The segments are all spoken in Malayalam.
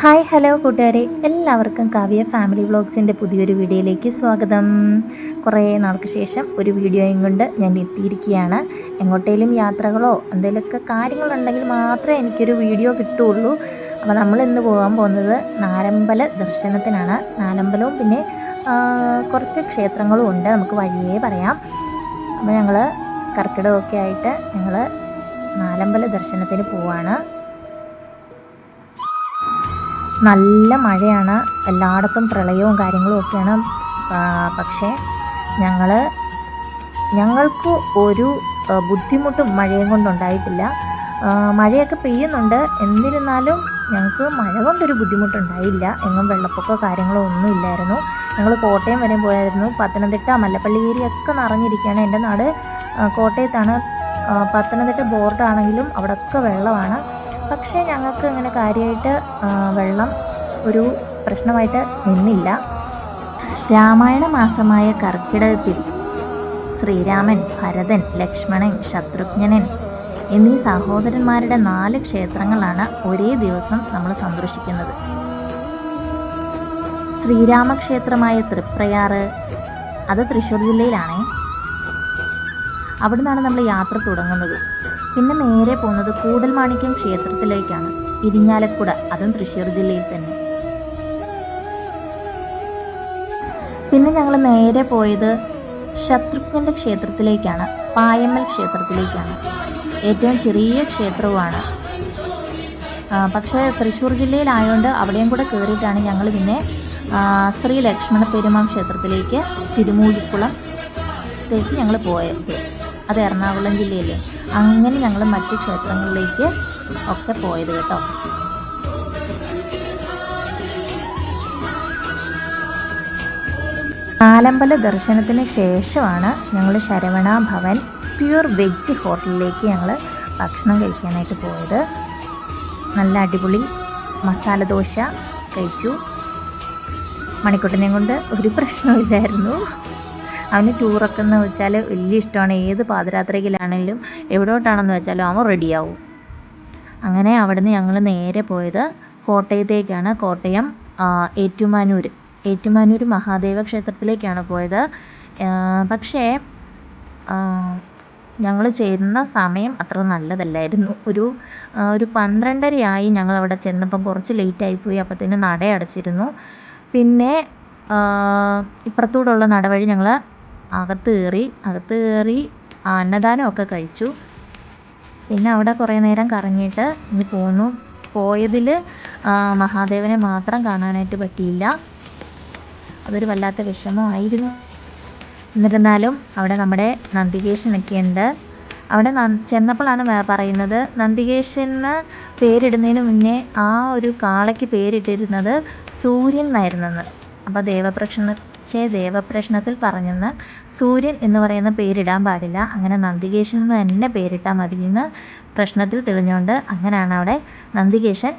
ഹായ് ഹലോ കൂട്ടുകാരെ, എല്ലാവർക്കും കാവ്യ ഫാമിലി വ്ളോഗ്സിൻ്റെ പുതിയൊരു വീഡിയോയിലേക്ക് സ്വാഗതം. കുറേ നാൾക്ക് ശേഷം ഒരു വീഡിയോയും കൊണ്ട് ഞാൻ എത്തിയിരിക്കുകയാണ്. എങ്ങോട്ടേലും യാത്രകളോ എന്തെങ്കിലുമൊക്കെ കാര്യങ്ങളുണ്ടെങ്കിൽ മാത്രമേ എനിക്കൊരു വീഡിയോ കിട്ടുകയുള്ളൂ. അപ്പോൾ നമ്മൾ ഇന്ന് പോകാൻ പോകുന്നത് നാലമ്പല ദർശനത്തിനാണ്. നാലമ്പലവും പിന്നെ കുറച്ച് ക്ഷേത്രങ്ങളും ഉണ്ട്, നമുക്ക് വഴിയേ പറയാം. അപ്പോൾ ഞങ്ങൾ കർക്കിടകമൊക്കെ ആയിട്ട് ഞങ്ങൾ നാലമ്പല ദർശനത്തിന് പോവാണ്. നല്ല മഴയാണ്, എല്ലായിടത്തും പ്രളയവും കാര്യങ്ങളും ഒക്കെയാണ്. പക്ഷേ ഞങ്ങൾക്ക് ഒരു ബുദ്ധിമുട്ടും മഴയും കൊണ്ടുണ്ടായിട്ടില്ല. മഴയൊക്കെ പെയ്യുന്നുണ്ട്, എന്നിരുന്നാലും ഞങ്ങൾക്ക് മഴ കൊണ്ടൊരു ബുദ്ധിമുട്ടുണ്ടായില്ല. എങ്ങും വെള്ളപ്പൊക്കമോ കാര്യങ്ങളോ ഒന്നും ഇല്ലായിരുന്നു. ഞങ്ങൾ കോട്ടയം വരെ പോയായിരുന്നു. പത്തനംതിട്ട മല്ലപ്പള്ളി ഏരിയൊക്കെ നിറഞ്ഞിരിക്കുകയാണ്. എൻ്റെ നാട് കോട്ടയത്താണ്. പത്തനംതിട്ട ബോർഡാണെങ്കിലും അവിടെയൊക്കെ വെള്ളമാണ്. പക്ഷേ ഞങ്ങൾക്ക് ഇങ്ങനെ കാര്യമായിട്ട് വെള്ളം ഒരു പ്രശ്നമായിട്ട് നിന്നില്ല. രാമായണ മാസമായ കർക്കിടകത്തിൽ ശ്രീരാമൻ, ഭരതൻ, ലക്ഷ്മണൻ, ശത്രുഘ്നൻ എന്നീ സഹോദരന്മാരുടെ 4 ക്ഷേത്രങ്ങളാണ് ഒരേ ദിവസം നമ്മൾ സന്ദർശിക്കുന്നത്. ശ്രീരാമക്ഷേത്രമായ തൃപ്രയാറ്, അത് തൃശ്ശൂർ ജില്ലയിലാണേ. അവിടെ നിന്നാണ് നമ്മൾ യാത്ര തുടങ്ങുന്നത്. പിന്നെ നേരെ പോകുന്നത് കൂടൽമാണിക്യം ക്ഷേത്രത്തിലേക്കാണ്, ഇരിഞ്ഞാലക്കുട, അതും തൃശ്ശൂർ ജില്ലയിൽ തന്നെ. പിന്നെ ഞങ്ങൾ നേരെ പോയത് ശത്രുഘ്നൻ്റെ ക്ഷേത്രത്തിലേക്കാണ്, പായമ്മൽ ക്ഷേത്രത്തിലേക്കാണ്. ഏറ്റവും ചെറിയ ക്ഷേത്രവുമാണ്. പക്ഷേ തൃശ്ശൂർ ജില്ലയിലായതുകൊണ്ട് അവിടെയും കൂടെ കയറിയിട്ടാണ് ഞങ്ങൾ പിന്നെ ശ്രീ ലക്ഷ്മണ പെരുമാൾ ക്ഷേത്രത്തിലേക്ക്, തിരുമൂഴിക്കുളത്തേക്ക് ഞങ്ങൾ പോയത്. അത് എറണാകുളം ജില്ലയിലെ. അങ്ങനെ ഞങ്ങൾ മറ്റ് ക്ഷേത്രങ്ങളിലേക്ക് ഒക്കെ പോയത് കേട്ടോ. നാലമ്പല ദർശനത്തിന് ശേഷമാണ് ഞങ്ങൾ ശരവണ ഭവൻ പ്യൂർ വെജ് ഹോട്ടലിലേക്ക് ഞങ്ങൾ ഭക്ഷണം കഴിക്കാനായിട്ട് പോയത്. നല്ല അടിപൊളി മസാല ദോശ കഴിച്ചു. മണിക്കുട്ടനെ കൊണ്ട് ഒരു പ്രശ്നമില്ലായിരുന്നു. അവന് ടൂറൊക്കെ എന്ന് വെച്ചാൽ വലിയ ഇഷ്ടമാണ്. ഏത് പാതിരാത്രിയിലാണെങ്കിലും എവിടോട്ടാണെന്ന് വെച്ചാലും അവൻ റെഡിയാവും. അങ്ങനെ അവിടുന്ന് ഞങ്ങൾ നേരെ പോയത് കോട്ടയത്തേക്കാണ്. കോട്ടയം ഏറ്റുമാനൂർ മഹാദേവ ക്ഷേത്രത്തിലേക്കാണ് പോയത്. പക്ഷേ ഞങ്ങൾ ചേരുന്ന സമയം അത്ര നല്ലതല്ലായിരുന്നു. ഒരു 12:30 ഞങ്ങളവിടെ ചെന്നപ്പം. കുറച്ച് ലേറ്റായിപ്പോയി. അപ്പോഴത്തേന് നട അടച്ചിരുന്നു. പിന്നെ ഇപ്പുറത്തൂടെയുള്ള നടവഴി ഞങ്ങൾ അകത്ത് കയറി അന്നദാനമൊക്കെ കഴിച്ചു. പിന്നെ അവിടെ കുറേ നേരം കറങ്ങിയിട്ട് ഇനി പോന്നു. പോയതിൽ മഹാദേവനെ മാത്രം കാണാനായിട്ട് പറ്റിയില്ല. അതൊരു വല്ലാത്ത വിഷമമായിരുന്നു. എന്നിരുന്നാലും അവിടെ നമ്മുടെ നന്ദികേശനൊക്കെ ഉണ്ട്. അവിടെ ചെന്നപ്പോഴാണ് പറയുന്നത്, നന്ദികേശന് പേരിടുന്നതിന് മുന്നേ ആ ഒരു കാളയ്ക്ക് പേരിട്ടിരുന്നത് സൂര്യൻ എന്നായിരുന്നെന്ന്. അപ്പോൾ ദേവപ്രശ്നത്തിൽ പറഞ്ഞെന്ന് സൂര്യൻ എന്ന് പറയുന്ന പേരിടാൻ പാടില്ല, അങ്ങനെ നന്ദികേശൻ എന്ന് തന്നെ പേരിട്ടാൽ മതിയെന്ന് പ്രശ്നത്തിൽ തെളിഞ്ഞുകൊണ്ട് അങ്ങനെയാണ് അവിടെ നന്ദികേശൻ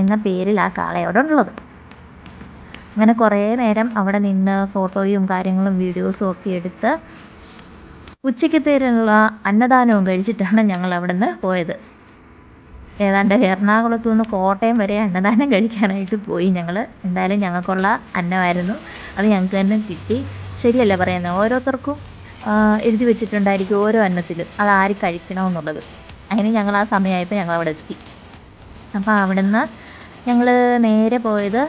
എന്ന പേരിൽ ആ കാളയോടുള്ളത്. അങ്ങനെ കുറേ നേരം അവിടെ നിന്ന് ഫോട്ടോയും കാര്യങ്ങളും വീഡിയോസും ഒക്കെ എടുത്ത് ഉച്ചയ്ക്കത്തേനുള്ള അന്നദാനവും കഴിച്ചിട്ടാണ് ഞങ്ങൾ അവിടെ നിന്ന് പോയത്. ഏതാണ്ട് എറണാകുളത്തു നിന്ന് കോട്ടയം വരെ അന്നദാനം കഴിക്കാനായിട്ട് പോയി ഞങ്ങൾ. എന്തായാലും ഞങ്ങൾക്കുള്ള അന്നമായിരുന്നു, അത് ഞങ്ങൾക്ക് തന്നെ കിട്ടി. ശരിയല്ല പറയുന്നത്, ഓരോരുത്തർക്കും എഴുതി വെച്ചിട്ടുണ്ടായിരിക്കും ഓരോ അന്നത്തിൽ അത് ആര് കഴിക്കണമെന്നുള്ളത്. അതിന് ഞങ്ങൾ ആ സമയമായപ്പോൾ ഞങ്ങൾ അവിടെ എത്തി. അപ്പോൾ അവിടുന്ന് ഞങ്ങൾ നേരെ പോയത്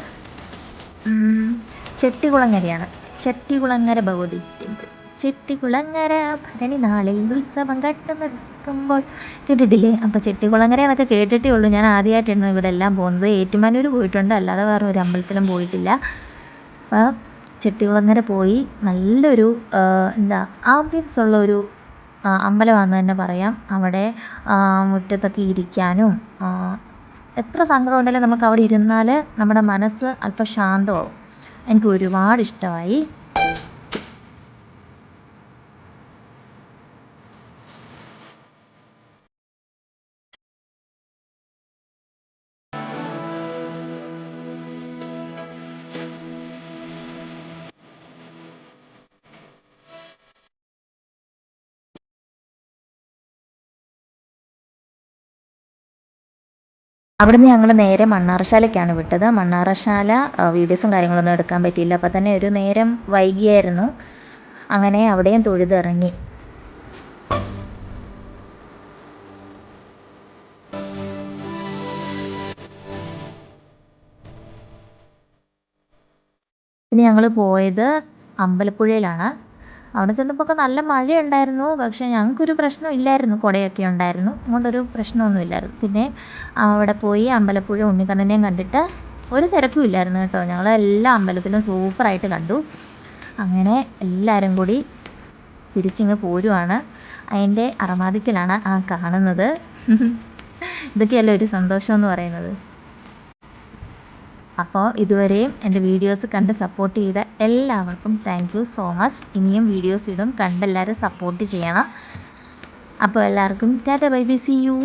ചെട്ടികുളങ്ങരയാണ്. ചെട്ടികുളങ്ങര ഭഗവതി ടെമ്പിൾ. ചെട്ടികുളങ്ങര ഭരണി നാളിൽ ഉത്സവം കട്ടുനിൽക്കുമ്പോൾ കേട്ടിട്ടില്ലേ? അപ്പോൾ ചെട്ടികുളങ്ങര എന്നൊക്കെ കേട്ടിട്ടേ ഉള്ളൂ. ഞാൻ ആദ്യമായിട്ടാണ് ഇവിടെ എല്ലാം പോകുന്നത്. ഏറ്റുമാനൂർ പോയിട്ടുണ്ട്, അല്ലാതെ വേറെ ഒരു അമ്പലത്തിലും പോയിട്ടില്ല. അപ്പോൾ ചെട്ടികുളങ്ങര പോയി. നല്ലൊരു ആംബിയൻസ് ഉള്ള ഒരു അമ്പലമാണെന്ന് തന്നെ പറയാം. അവിടെ മുറ്റത്തൊക്കെ ഇരിക്കാനും എത്ര സങ്കടം ഉണ്ടെങ്കിലും നമുക്ക് അവിടെ ഇരുന്നാൽ നമ്മുടെ മനസ്സ് അല്പം ശാന്തമാവും. എനിക്ക് ഒരുപാട് ഇഷ്ടമായി. അവിടുന്ന് ഞങ്ങൾ നേരെ മണ്ണാറശാലയ്ക്കാണ് വിട്ടത്. മണ്ണാറശാല വീഡിയോസും കാര്യങ്ങളൊന്നും എടുക്കാൻ പറ്റിയില്ല. അപ്പോൾ തന്നെ ഒരു നേരം വൈകിയായിരുന്നു. അങ്ങനെ അവിടെയും തൊഴുതിറങ്ങി. പിന്നെ ഞങ്ങൾ പോയത് അമ്പലപ്പുഴയിലാണ്. അവിടെ ചെന്നപ്പോൾ നല്ല മഴയുണ്ടായിരുന്നു. പക്ഷേ ഞങ്ങൾക്കൊരു പ്രശ്നം ഇല്ലായിരുന്നു, കുടയൊക്കെ ഉണ്ടായിരുന്നു, അതുകൊണ്ടൊരു പ്രശ്നമൊന്നുമില്ലായിരുന്നു. പിന്നെ അവിടെ പോയി അമ്പലപ്പുഴ ഉണ്ണിക്കണ്ണനെയും കണ്ടിട്ട് ഒരു തിരക്കും ഇല്ലായിരുന്നു കേട്ടോ. ഞങ്ങളെല്ലാ അമ്പലത്തിലും സൂപ്പറായിട്ട് കണ്ടു. അങ്ങനെ എല്ലാവരും കൂടി തിരിച്ചിങ്ങ് പോരുവാണ്. അതിൻ്റെ അറമാദിക്കലാണ് ആ കാണുന്നത്. ഇതൊക്കെയല്ലേ ഒരു സന്തോഷം എന്ന് പറയുന്നത്. അപ്പോൾ ഇതുവരെയും എൻ്റെ വീഡിയോസ് കണ്ട് സപ്പോർട്ട് ചെയ്ത എല്ലാവർക്കും താങ്ക് യു സോ മച്ച്. ഇനിയും വീഡിയോസ് ഇടും, കണ്ടെല്ലാവരും സപ്പോർട്ട് ചെയ്യണം. അപ്പോൾ എല്ലാവർക്കും tata bye bye, see U.